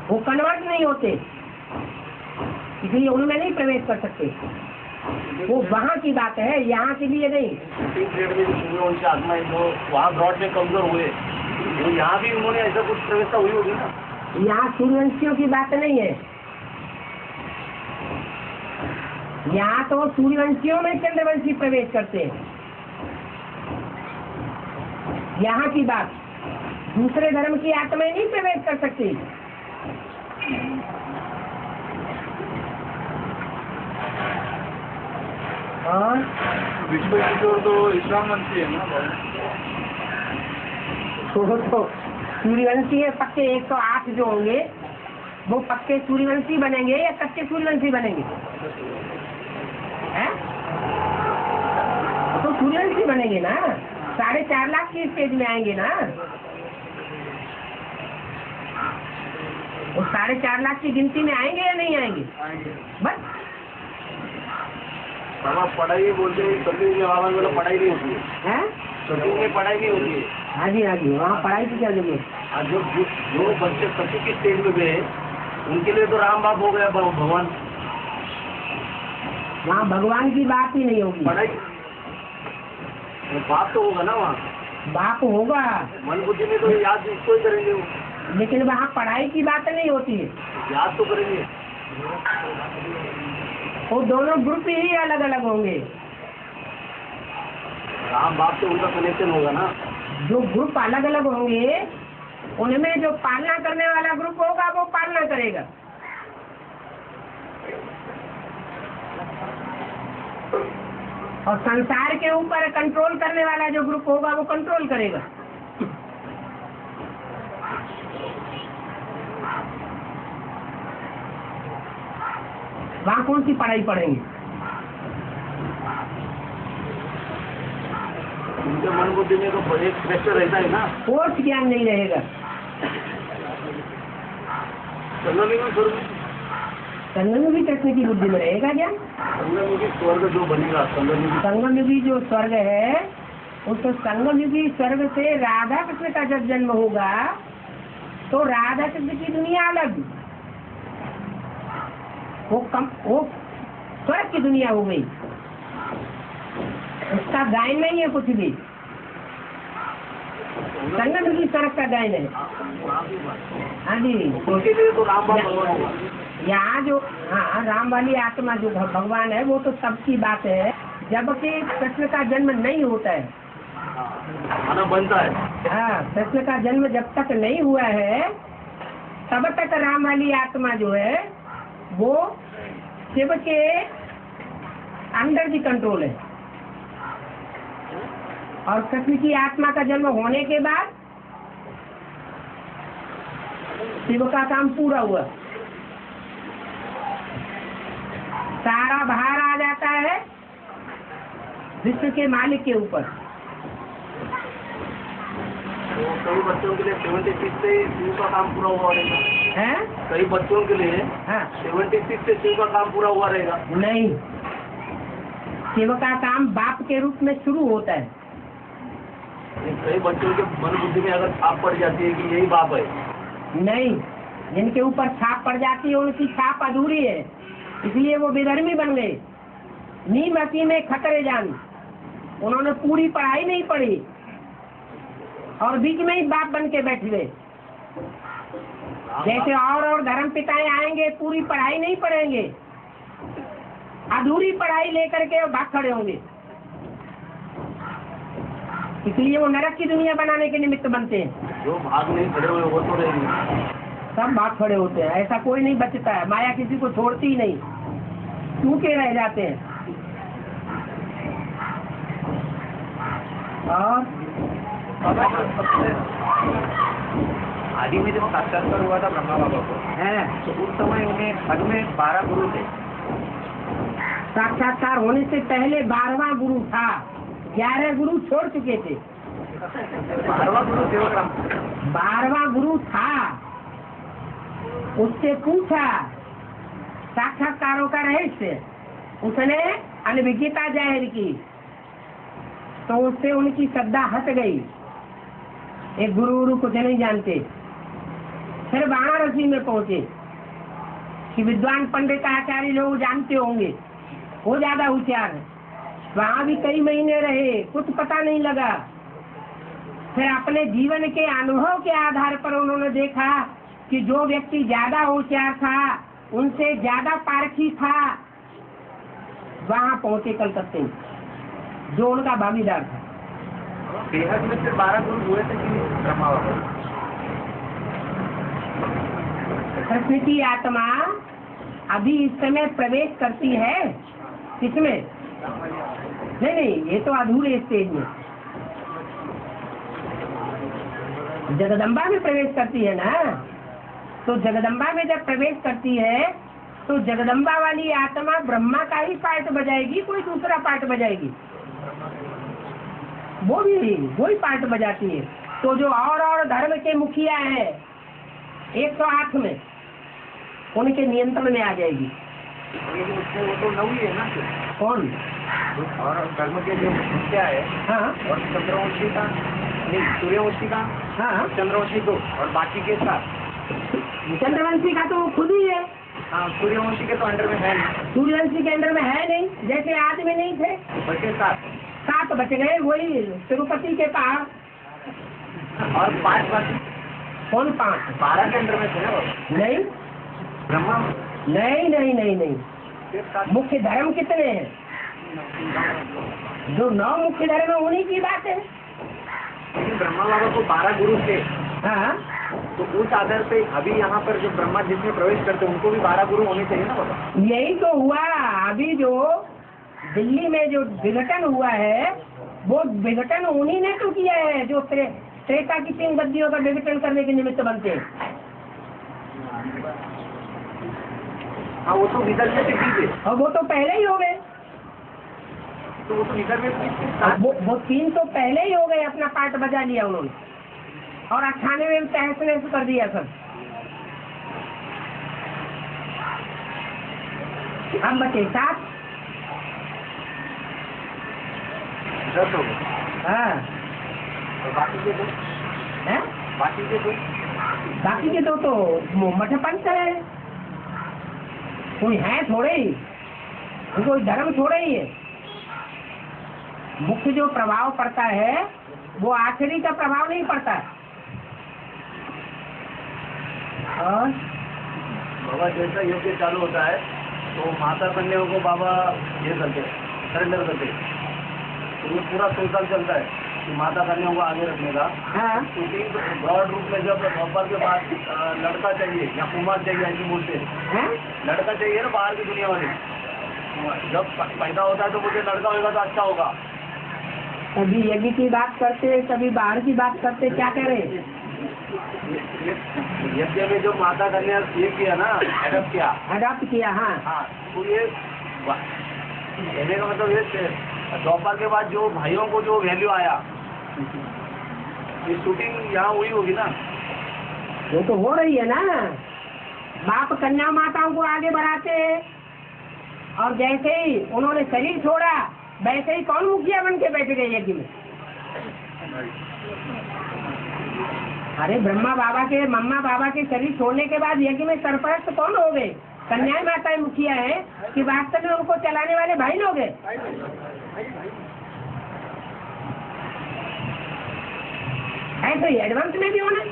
वो कन्वर्ट नहीं होते, इसलिए उनमें नहीं प्रवेश कर सकते। वो वहाँ की बात है, यहाँ के लिए नहीं। उनकी आत्मा जो वहाँ ब्रॉड में कमजोर हुए, वो यहाँ भी उन्होंने ऐसा कुछ व्यवस्था हुई होगी ना। यहाँ सूर्यवंशियों की बात नहीं है, यहाँ तो सूर्यवंशियों में चंद्रवंशी प्रवेश करते हैं। यहाँ की बात, दूसरे धर्म की आत्माएं नहीं प्रवेश कर सकती। और विश्व किशोर तो इस्लाम वंशी है ना। तो सूर्यवंशी है पक्के 108 जो होंगे वो पक्के सूर्यवंशी बनेंगे या कच्चे सूर्यवंशी बनेंगे? हैं? तो सूर्यवंशी बनेंगे ना, 4.5 लाख की स्टेज में आएंगे ना। वो 4.5 लाख की गिनती में आएंगे या नहीं आएंगे? बस पढ़ाई बोलते हैं, कभी पढ़ाई नहीं होती है, कभी में पढ़ाई नहीं होती है। हाँ जी वहाँ पढ़ाई की क्या जरूरत? जो बच्चे सती की स्टेज में गए उनके लिए तो राम बाप हो गया भगवान। वहाँ भगवान की बात ही नहीं होगी। पढ़ाई बाप तो होगा ना, वहाँ बाप होगा, मन बुद्धि में तो याद इसको ही करेंगे वो, लेकिन वहाँ पढ़ाई की बात नहीं होती है। याद तो करेंगे। वो दोनों ग्रुप ही अलग अलग होंगे। राम बाप से उनका कनेक्शन होगा ना। जो ग्रुप अलग अलग होंगे उनमें जो पालना करने वाला ग्रुप होगा वो पालना करेगा, और संसार के ऊपर कंट्रोल करने वाला जो ग्रुप होगा वो कंट्रोल करेगा। वहाँ कौन सी पढ़ाई पढ़ेंगे? उनके मन बुद्धि में तो एक प्रेशर रहता है ना, कोर्स ज्ञान नहीं रहेगा। संगम भी कृष्ण की बुद्धि में रहेगा ज्ञान। संगमयुगी स्वर्ग जो बनेगा, संगमयुगी जो स्वर्ग है उस संगमयुगी स्वर्ग से राधा कृष्ण का जब जन्म होगा तो राधा कृष्ण की दुनिया अलग, वो स्वर्ग की दुनिया हो गई, उसका गायन नहीं है कुछ भी। संगमयुगी स्वर्ग का गायन है। हाँ जी, उनके लिए तो राम बाप भगवान होगा। यहाँ जो हाँ राम वाली आत्मा जो भगवान है वो तो सबकी बात है, जबकि कृष्ण का जन्म नहीं होता है। खाना बनता है। हाँ, कृष्ण का जन्म जब तक नहीं हुआ है तब तक राम वाली आत्मा जो है वो शिव के अंडर दी कंट्रोल है, और कृष्ण की आत्मा का जन्म होने के बाद शिव का काम पूरा हुआ, सारा भार आ जाता है विश्व के मालिक के ऊपर। तो कई बच्चों के लिए 76 से शिव का काम पूरा हुआ रहेगा है? कई बच्चों के लिए हाँ 76 से शिव का काम पूरा हुआ रहेगा। नहीं, शिव का काम बाप के रूप में शुरू होता है। कई बच्चों के मन बुद्धि में अगर छाप पड़ जाती है कि यही बाप है। नहीं, जिनके ऊपर छाप पड़ जाती है उनकी छाप अधूरी है, इसलिए वो बेधर्मी बन गए। नीम हसी में खतरे जान, उन्होंने पूरी पढ़ाई नहीं पढ़ी और बीच में ही बाप बन के बैठ गए। जैसे और धर्म पिताएं आएंगे पूरी पढ़ाई नहीं पढ़ेंगे, अधूरी पढ़ाई लेकर के भाग खड़े होंगे, इसलिए वो नरक की दुनिया बनाने के निमित्त बनते हैं। जो भाग नहीं खड़े हुए वो तो रहेंगे, सब भाग खड़े होते हैं, ऐसा कोई नहीं बचता है। माया किसी को छोड़ती ही नहीं, टूटे रह जाते हैं। और आदि में जब साक्षात्कार हुआ था ब्रह्मा बाबा को है तो उस समय उन्हें घर में 12 गुरु थे। साक्षात्कार होने से पहले 12वां गुरु था, 11 गुरु छोड़ चुके थे। 12वां गुरु सेवकराम। 12वां गुरु था, उससे पूछा साक्षात्कारों का रहस्य, उसने अनभिज्ञता जाहिर की तो उससे उनकी श्रद्धा हट गई। एक गुरु कुछ नहीं जानते। फिर वाराणसी में पहुंचे कि विद्वान पंडित आचार्य लोग जानते होंगे, वो ज्यादा होशियार है। वहां भी कई महीने रहे, कुछ पता नहीं लगा। फिर अपने जीवन के अनुभव के आधार पर उन्होंने देखा कि जो व्यक्ति ज्यादा होशियार था उनसे ज्यादा पारखी था, वहां पहुंचे कलकत्ते में, जो उनका भागीदार था। बेहद में सिर्फ 12 गुरु हुए थे कि ब्रह्मा बाबा? कृष्ण की आत्मा अभी इस समय प्रवेश करती है, किसमें? नहीं, ये तो अधूरे स्टेज में। जगदम्बा में प्रवेश करती है ना, तो जगदम्बा में जब प्रवेश करती है तो जगदम्बा वाली आत्मा ब्रह्मा का ही पार्ट बजाएगी, कोई दूसरा पार्ट बजाएगी? वो भी वही पार्ट बजाती है। तो जो और धर्म के मुखिया हैं 108 में, उनके नियंत्रण में आ जाएगी। लेकिन उसमें वो तो नौ ही है ना। कौन? और धर्म के जो मुखिया है, हाँ और चंद्रवंशी का नहीं, सूर्यवंशी का, हाँ, चंद्रवंशी 2 और बाकी के 7। चंद्रवंशी का तो वो खुद ही है। हाँ, सूर्यवंशी के तो अंडर में है नहीं। सूर्यवंशी के अंदर में है नहीं, जैसे आज में नहीं थे। बचे 7 बच गए, वही तिरुपति के पहाड़। और 5 बाकी। कौन 5? 12 के अंडर में थे ना वो? नहीं ब्रह्मा नहीं। सिर्फ 7। मुख्य धर्म कितने हैं? जो 9 मुख्य धर्म है उन्हीं की बात है। लेकिन ब्रह्मा बाबा को 12 गुरु थे, हाँ, तो उस आधार पे अभी यहाँ पर जो ब्रह्मा जिसमें प्रवेश करते हैं उनको भी 12 गुरु होने चाहिए ना बाबा? यही तो हुआ। अभी जो दिल्ली में जो विघटन हुआ है, वो विघटन उन्हीं ने तो किया है जो त्रेता की 3 गद्दियों का विघटन करने के निमित्त बनते हैं। हाँ, वो तो निधर में थे, और वो तो पहले ही हो गए। तो वो तो निधर में वो 3 तो पहले ही हो गए, अपना पार्ट बजा लिया उन्होंने, और 98 में तहस नहस कर दिया सब। हम बचे 7। 10 हो गए। हाँ, और बाकी के 2? हैं? बाकी के 2? बाकी के 2 तो मठ पंथ है, कोई है थोड़े ही, कोई धर्म थोड़े ही है। मुख्य जो प्रभाव पड़ता है वो आखिरी का प्रभाव नहीं पड़ता। और बाबा जैसा यज्ञ चालू होता है तो माता कन्याओं को बाबा ये करते सरेंडर करते, तो ये पूरा 100 साल चलता है कि माता कन्याओं को आगे रखने का। हाँ, क्योंकि ब्रॉड रूप में जब दोपहर के बाद लड़का चाहिए या कुमार चाहिए ऐसी बोलते हैं, हैं? लड़का चाहिए ना बाहर की दुनिया वाले, जब पैदा होता है तो मुझे लड़का होगा तो अच्छा होगा। कभी यज्ञ की बात करते, कभी बाहर की बात करते, क्या करें? यज्ञ में जो माता कन्या ये किया ना, अडॉप्ट किया। हाँ, हाँ, तो ये कहने का मतलब ये दोपहर के बाद जो भाइयों को जो वैल्यू आया, ये शूटिंग यहाँ हुई होगी ना? वो तो हो रही है ना। बाप कन्या माताओं को आगे बढ़ाते हैं, और जैसे ही उन्होंने शरीर छोड़ा वैसे ही कौन मुखिया बन के बैठ गए यज्ञ में? अरे ब्रह्मा बाबा के, मम्मा बाबा के शरीर छोड़ने के बाद यज्ञ में सरपरस्त कौन हो गए? कन्याएं माताएं मुखिया है कि वास्तव में उनको चलाने वाले भाई लोग हैं? ऐसे ही एडवांस में भी होना।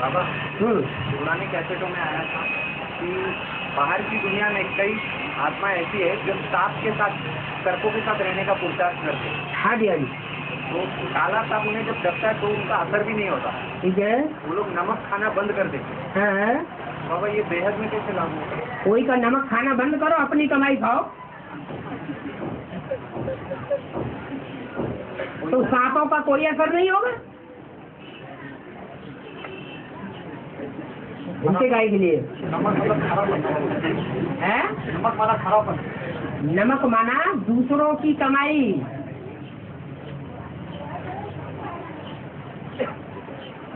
बाबा पुरानी कैसेटों में आया था कि बाहर की दुनिया में कई आत्मा ऐसी है जो सांप के साथ, सर्पों के साथ रहने का पुरुषार्थ करते हैं। हाँ जी, हाँ जी। तो काला सांप उन्हें जब डरता है तो उनका असर भी नहीं होता, ठीक है। वो लोग नमक खाना बंद कर देते हैं। हाँ, बाबा ये बेहद में कैसे लागू होता है? कोई का नमक खाना बंद करो, अपनी कमाई खाओ, तो सांपों का कोई असर नहीं होगा। उनके गाय के लिए नमक मतलब खारापन है। नमक वाला खारापन नमक माना दूसरों की कमाई।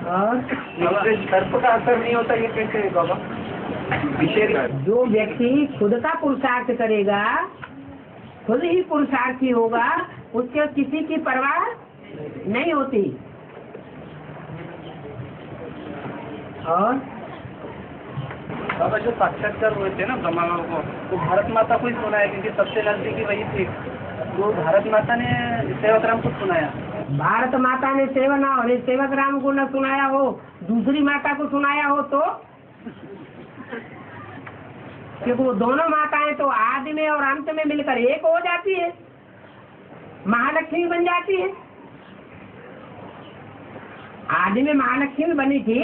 और इससे सर्प का असर नहीं होता, ये कैसे है बाबा? विशेष जो व्यक्ति खुद का पुरुषार्थ करेगा, खुद ही पुरुषार्थी होगा, उसके किसी की परवाह नहीं होती। और बाबा जो साक्षात्कार हुए थे ना ब्रह्मा बाबा को, तो भारत माता को ही सुनाया, क्योंकि सबसे नजदीकी वही थी। तो भारत माता ने सेवक राम को सुनाया। भारत माता ने सेवक राम को न सुनाया हो, दूसरी माता को सुनाया हो तो, क्योंकि वो दोनों माताएं तो आदि में और अंत में मिलकर एक हो जाती है, महालक्ष्मी बन जाती है। आदि में महालक्ष्मी बनी थी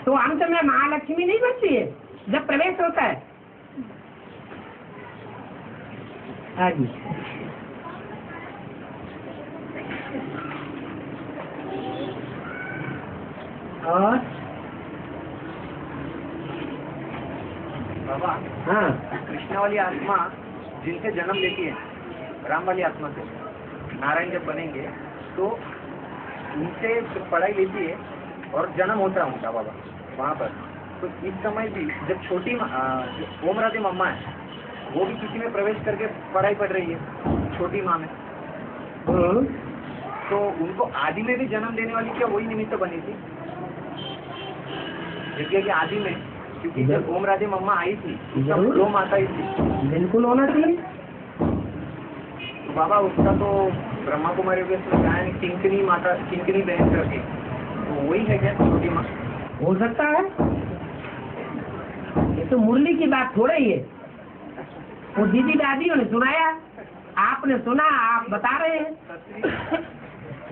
तो अंत में महालक्ष्मी नहीं बनती है जब प्रवेश होता है। आदि और बाबा हाँ, कृष्ण वाली आत्मा जिनसे जन्म लेती है, राम वाली आत्मा से नारायण जब बनेंगे तो उनसे पढ़ाई लेती है और जन्म होता है उनका बाबा वहाँ पर। तो इस समय भी जब छोटी ओम राधे मम्मा है, वो भी किसी में प्रवेश करके पढ़ाई पढ़ रही है, छोटी माँ में। तो उनको आदि में भी जन्म देने वाली क्या वही निमित्त बनी थी? देखिए कि आदि में, क्योंकि जब ओम राधे मम्मा आई थी तब दो माता ही थी। बिल्कुल होना चाहिए। तो बाबा उसका तो ब्रह्मा कुमारी के उसमें कहा है किंकनी माता, किंकनी बहन करके, तो वही है क्या छोटी माँ? हो सकता है, ये तो मुरली की बात थोड़ा ही है। वो दीदी दादियों ने सुनाया, आपने सुना, आप बता रहे हैं।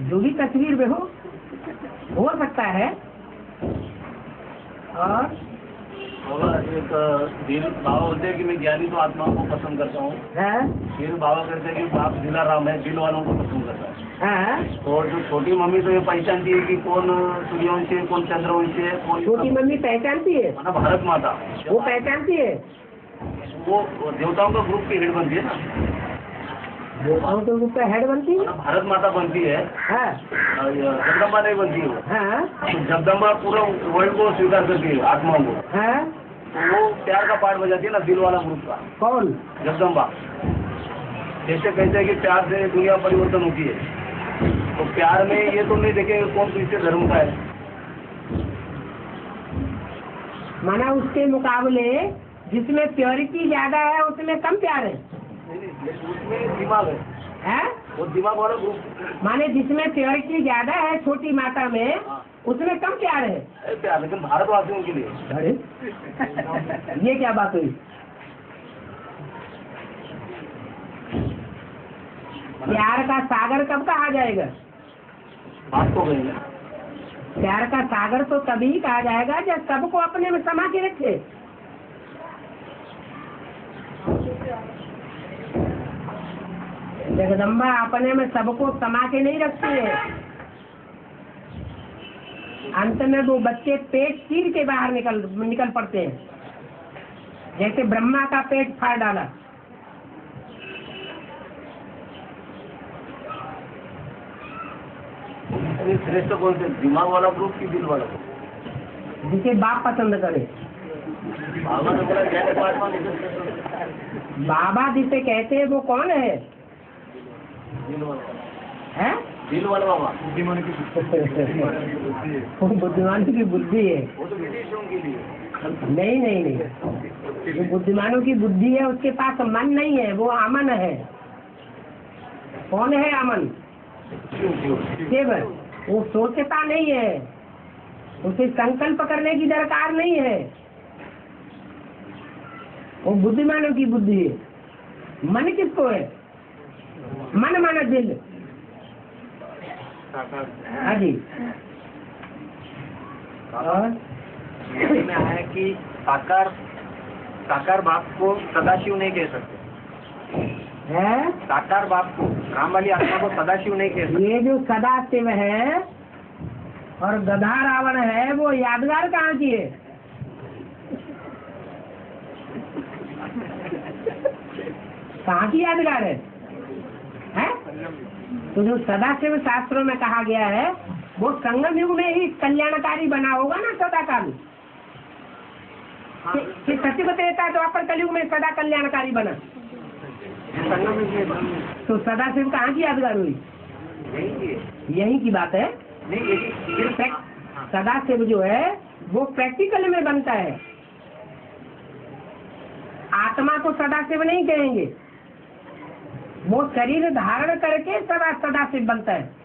जो भी तस्वीर में हो सकता है। और बाबा एक दिल बाबा बोलते हैं कि मैं ज्ञानी तो आत्माओं को पसंद करता हूँ। है फिर बाबा कहते हैं कि बाप दिला राम है, दिल वालों को पसंद करता है। है और जो छोटी मम्मी तो ये पहचानती है कि कौन सूर्यवंशी है, कौन चंद्रवंशी है, कौन छोटी मम्मी पहचानती है, माना भारत माता, वो पहचानती है। वो देवताओं का ग्रुप की हेड बनती है ना, देवताओं के रूप में हेड बनती है। माना भारत माता बनती है, जगदम्बा नहीं बनती है वो। हाँ तो जगदम्बा पूरा वर्ल्ड को स्वीकार करती है, आत्माओं को। हाँ, तो वो प्यार का पार्ट बजाती है ना, दिल वाला ग्रुप का, कौन? जगदम्बा। जैसे कहते हैं कि प्यार से दुनिया परिवर्तन होती है, तो प्यार में ये तो नहीं देखे कौन किसके धर्म का है। माना उसके मुकाबले जिसमें प्योरिटी ज्यादा है उसमें कम प्यार है। उसमें दिमाग है, हैं? वो दिमाग वाला ग्रुप माने जिसमें प्योरिटी ज्यादा है छोटी माता में, उसमें कम प्यार है। है प्यार, लेकिन भारतवासियों के लिए अरे ये क्या बात हुई? प्यार का सागर कब कहा जाएगा? बात तो गई है। प्यार का सागर तो तभी कहा जाएगा जब सबको अपने में समा के रखे। जगदम्बा अपने में सबको समा के नहीं रखती है। अंत में वो बच्चे पेट चीर के बाहर निकल पड़ते हैं, जैसे ब्रह्मा का पेट फाड़ डाला। श्रेष्ठ कौन से, दिमाग वाला ग्रुप की दिल वाला ग्रुप? जिसे बाप पसंद करे। बाबा ने बोला ज्ञान का आत्मा निकल, बाबा जिसे कहते हैं वो कौन है? दिल वाला हैं? दिल वाला बाबा। वो बुद्धिमानों की बुद्धि है। वो तो विदेशियों के लिए। नहीं नहीं नहीं, जो बुद्धिमानों की बुद्धि है उसके पास मन नहीं है, वो अमन है। कौन है अमन? केवल वो सोचता नहीं है, उसे संकल्प करने की दरकार नहीं है। वो बुद्धिमानों की बुद्धि है। मन किसको है? मन माना दिल। हाँ जी। और में आया कि साकार बाप को सदाशिव नहीं कह सकते। है साकार बाप को, राम वाली आत्मा को सदाशिव नहीं कह सकते। ये जो सदाशिव है और गधा रावण है वो यादगार कहाँ की है? कहाँ की यादगार है? हैं? तो जो सदाशिव शास्त्रों में कहा गया है वो संगम युग में ही कल्याणकारी बना होगा ना सदा काल। कि सचिव देता तो अपन कलयुग में सदा कल्याणकारी बना। तो सदाशिव कहाँ की यादगार हुई? यही की बात है। सदाशिव जो है वो प्रैक्टिकल में बनता है। आत्मा को सदाशिव नहीं कहेंगे, वो शरीर धारण करके सदाशिव बनता है।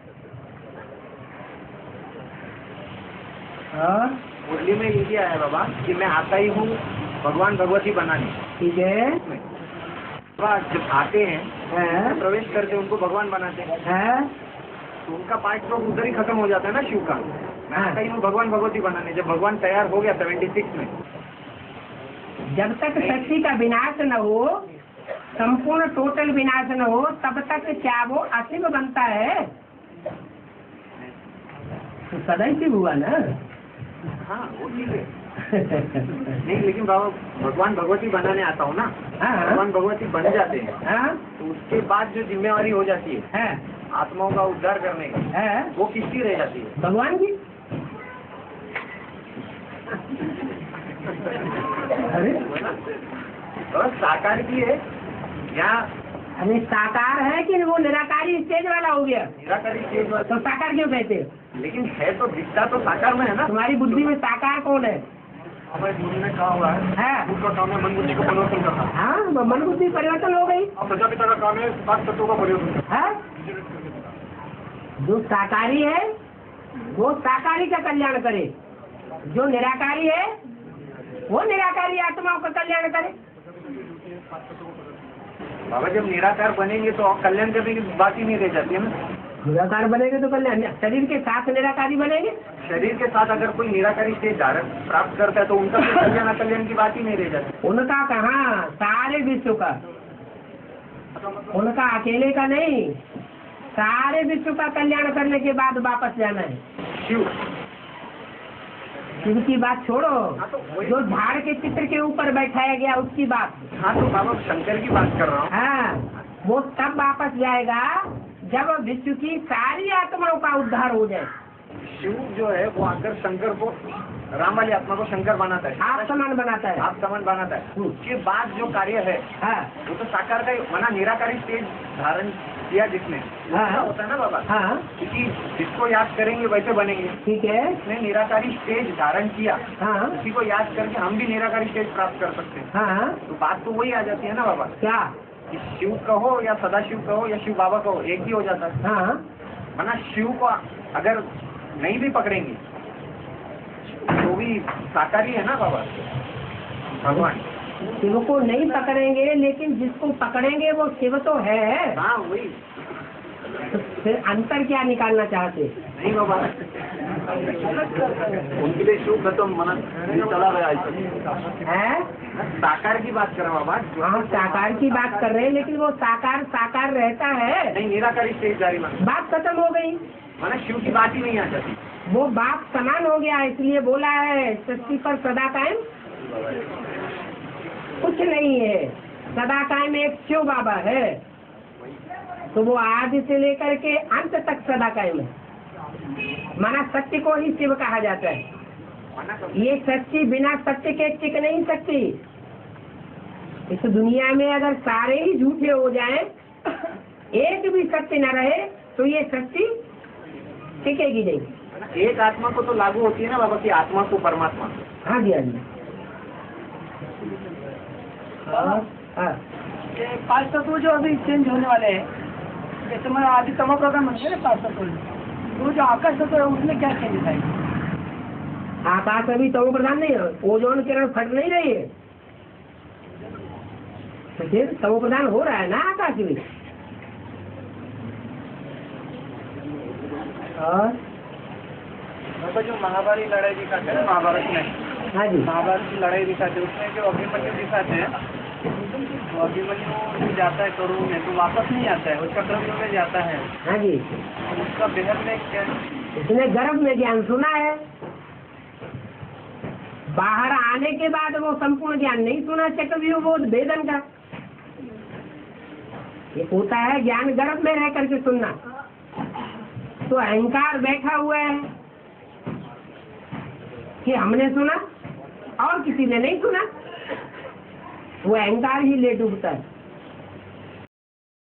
मुरली में ये क्या है बाबा कि मैं आता ही हूँ भगवान भगवती बनाने। ठीक है। जब आते हैं प्रवेश करते उनको भगवान बनाते हैं तो उनका पार्ट तो उधर ही खत्म हो जाता है ना शिव का। मैं आता ही हूँ भगवान भगवती बनाने। जब भगवान तैयार हो गया 76 में, जब तक शक्ति का विनाश न हो, संपूर्ण टोटल विनाश न हो, तब तक क्या वो अशिव बनता है? तो सदैशिव हुआ ना। हाँ वो ठीक है। नहीं लेकिन बाबा भगवान भगवती बनाने आता हूँ ना, भगवान भगवती बन जाते हैं तो उसके बाद जो जिम्मेवारी हो जाती है आत्माओं का उद्धार करने की, वो किसकी रह जाती है? भगवान की। अरे और साकार की है या अरे साकार है कि वो निराकारी स्टेज वाला हो गया? निराकारी स्टेज वाला। तो साकार क्यों कहते हो? लेकिन है तो दिखता तो साकार में है ना। तुम्हारी बुद्धि में साकार कौन है? हमारे गुरु ने कहा हुआ है उसका काम है मन बुद्धि को परिवर्तन करना। हाँ मन बुद्धि परिवर्तन हो गई। अब प्रजापिता का काम है 7 तत्वों का परिवर्तन करना। जो साकारी है वो साकारी का कल्याण करे, जो निराकारी है वो निराकारी आत्माओं का कल्याण करे। बाबा जब निराकार बनेंगे तो कल्याण करने की बात ही नहीं रह जाती है ना। निराकार बनेंगे तो कल्याण, शरीर के साथ निराकारी बनेंगे। शरीर के साथ अगर कोई निराकारी स्टेज धारण प्राप्त करता है तो उनका तो कल्याण अकल्याण की बात ही नहीं रह जाती। उनका कहाँ, सारे विश्व का, उनका अकेले का नहीं, सारे विश्व का कल्याण करने के बाद वापस जाना है। शिव की बात छोड़ो, जो झाड़ के चित्र के ऊपर बैठाया गया उसकी बात। हाँ तो बाबा शंकर की बात कर रहा हूँ। हाँ वो तब वापस जाएगा जब विश्व की सारी आत्माओं का उद्धार हो जाए। शिव जो है वो आकर शंकर को, राम वाली आत्मा को शंकर बनाता है, आप समान बनाता है, आप समान बनाता है। उसके बाद जो कार्य है वो तो साकार का मना निराकारी स्टेज धारण किया जिसने होता है ना बाबा। क्योंकि जिसको याद करेंगे वैसे बनेंगे। ठीक है। उसने निराकारी स्टेज धारण किया, उसी को याद करके हम भी निराकारी स्टेज प्राप्त कर सकते हैं। तो बात तो वही आ जाती है ना बाबा। क्या शिव कहो या सदाशिव कहो या शिव बाबा कहो एक ही हो जाता है। मना शिव को अगर नहीं भी पकड़ेंगे तो भी साकारी है ना बाबा भगवान। शिव को नहीं पकड़ेंगे लेकिन जिसको पकड़ेंगे वो शिव तो है। हाँ वही। तो फिर अंतर क्या निकालना चाहते? नहीं बाबा उनके लिए शिव खत्म मना चला गया है। साकार की बात कर रहे हैं बाबा। हाँ साकार की बात कर रहे हैं लेकिन वो साकार साकार रहता है। नहीं निराकारी स्टेज जारी बात खत्म हो गई, माना शिव की बात ही नहीं आ जाती। वो बात समान हो गया इसलिए बोला है सृष्टि पर सदा कायम कुछ नहीं है। सदा कायम एक शिव बाबा है, तो वो आदि से लेकर के अंत तक सदा कायम है। माना सत्य को ही शिव कहा जाता है। ये सच्ची बिना सत्य के टिक नहीं सकती। इस दुनिया में अगर सारे ही झूठे हो जाएं, एक भी सत्य न रहे तो ये सच्ची टिकेगी नहीं। एक आत्मा को तो लागू होती है ना बाबा की आत्मा को परमात्मा। हाँ जी हाँ जी। 5 तत्व जो अभी चेंज होने वाले हैं, जैसे मैं आदि तमो प्रोग्राम बन गया 5 तत्व, तो जो आकाश तत्व है उसमें क्या चेंज आएगी? आकाश अभी तमो प्रधान नहीं है, ओजोन किरण फट नहीं रही है, तो फिर तमो प्रधान हो रहा है ना आकाश भी। और जो महाभारत लड़ाई दिखाते हैं महाभारत में, हाँ जी महाभारत की लड़ाई दिखाते हैं उसमें जो अभिमन्यु दिखाते हैं, तो अभिमन्यु जाता है करुण में तो वापस नहीं आता है, उसका क्रम में जाता है। हाँ जी। उसका बेहद में क्या इसने गर्भ में ज्ञान सुना है, बाहर आने के बाद वो संपूर्ण ज्ञान नहीं सुना चक्रव्यूह बोध वेदन का। ये होता है ज्ञान गर्भ में रह करके सुनना। तो अहंकार बैठा हुआ है कि हमने सुना और किसी ने नहीं सुना, वो अहंकार ही ले डूबता है।